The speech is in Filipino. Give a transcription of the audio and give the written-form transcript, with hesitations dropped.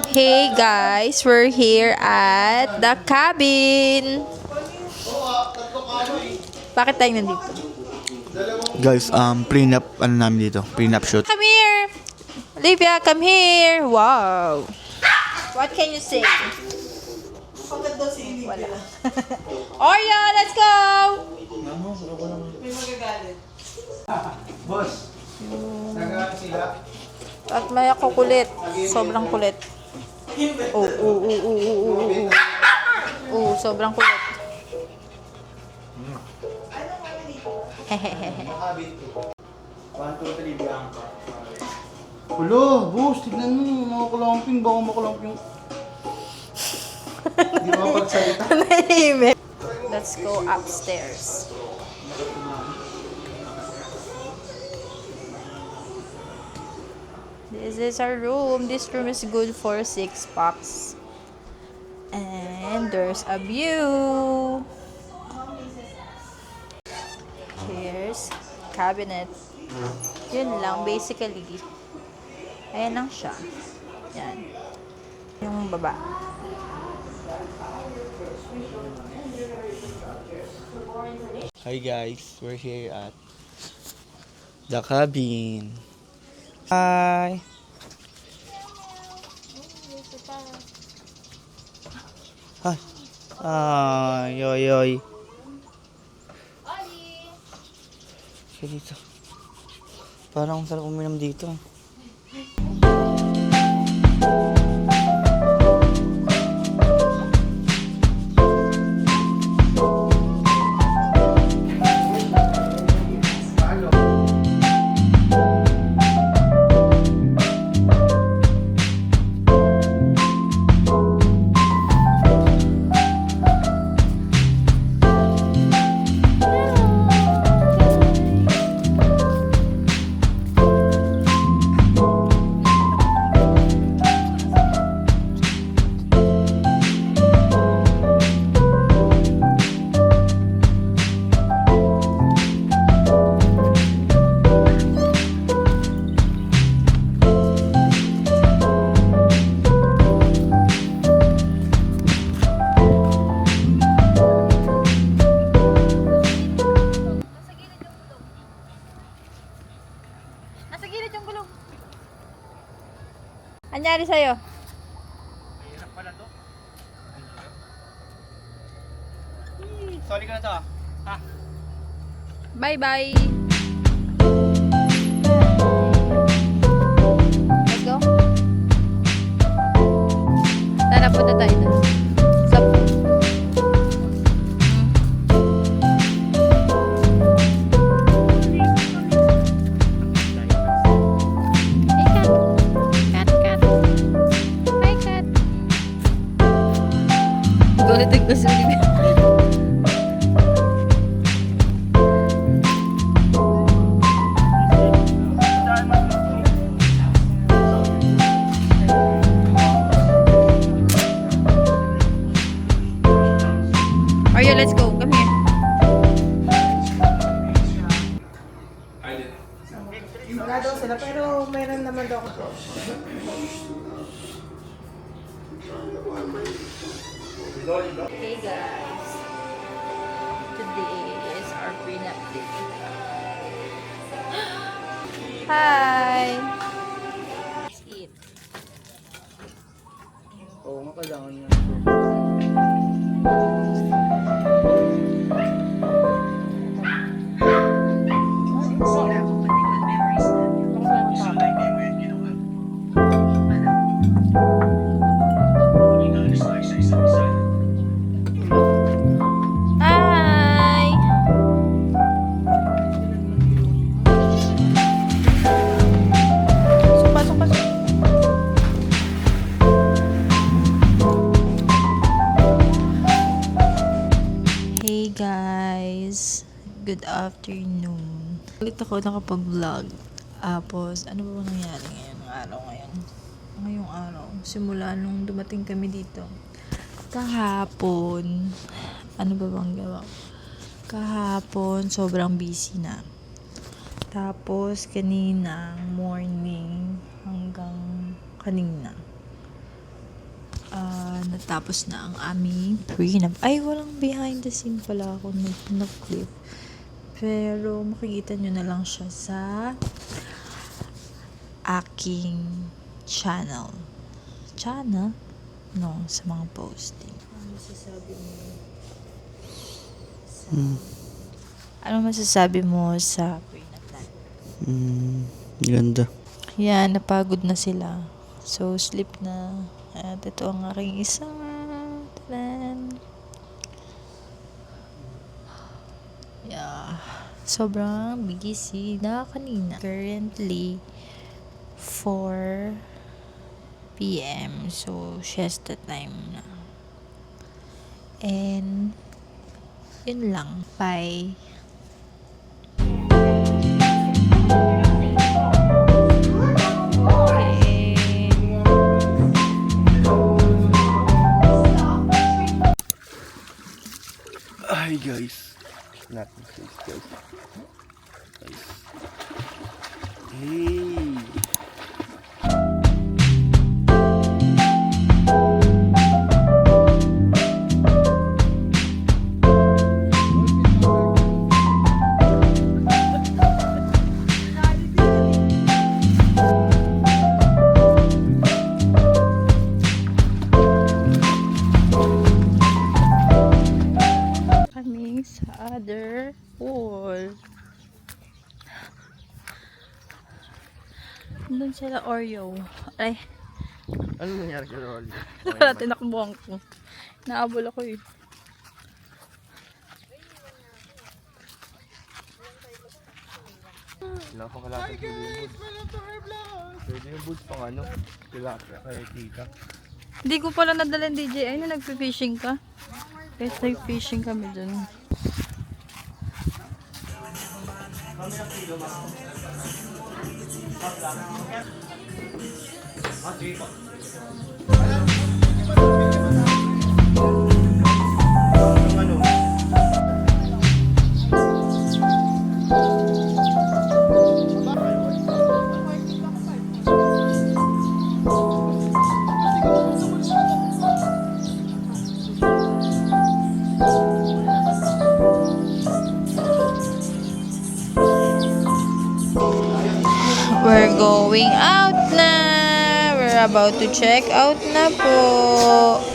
Hey guys, we're here at the cabin. Bakit tayo nandito? Guys, prenup, namin dito? Prenup shoot. Come here! Olivia, come here! Wow! What can you say? Wala. Oreo, let's go! May magagalit. Boss, nagaan sila. At may ako kulit. Sobrang kulit. Sobrang kulit. Hehehe. 1, 2, 3, bilang ka. Ulo, boss, tignan mo. Nakakalamping, baka makalamping. Hindi mapagsalita. Nahimik. Let's go upstairs. This is our room. This room is good for 6 packs. And there's a view. Here's cabinet. Yun lang, basically. Ayan lang siya. Yan. Yung baba. Hi guys, we're here at the cabin. Hi! Hi! Ay, yoy, yoy. Siya dito. Parang sarap uminom dito. Nasa gilid yung gulong. Anyari sa'yo? Mahirap pala to. Sorry ka na to. Ha? Bye-bye. Let's go. Tara, punta tayo na. Stop. Gulitin ko sa libya. Arya, let's go. Come here. Wala daw sila, pero mayroon naman daw ako. Hey guys. Today is our prenup day. Hi. Let's eat. Oo, nga kailangan nga. Hi. Pasok. Hey guys, good afternoon. Ulit ako nakapag-vlog. Tapos, ano ba nangyari ngayong araw? Simula nung dumating kami dito. Kahapon, ano ba bang gawa? Kahapon, sobrang busy na. Tapos, kaninang morning hanggang kanina. natapos na ang aming prenup. Ay, walang behind the scene pala ako na clip. Pero makikita nyo na lang siya sa aking channel. Channel? No, sa mga posting. Ano masasabi mo? Ano masasabi mo sa prenup natin? Ganda. Yan, napagod na sila. So, sleep na. At ito ang aking isang talan. Yeah. Sobrang busy na kanina. Currently, 4 p.m. So, siesta time na. And, yun lang. Bye. Hi guys. Not this guys. Hey. Coming sa other wall. Doon sila Oreo. Ay, Ano nangyari kay Rolly? wala tinakbuhan ko. Naabol ako eh. Wala pa kalapit yung boots. Pwede yung boots pang ano? Tilapia kay tita. Hindi ko pala nadala ng DJ. Ay, na nagpe-fishing ka? Guys, nag-fishing kami dun. We're going out na. We're about to check out na po.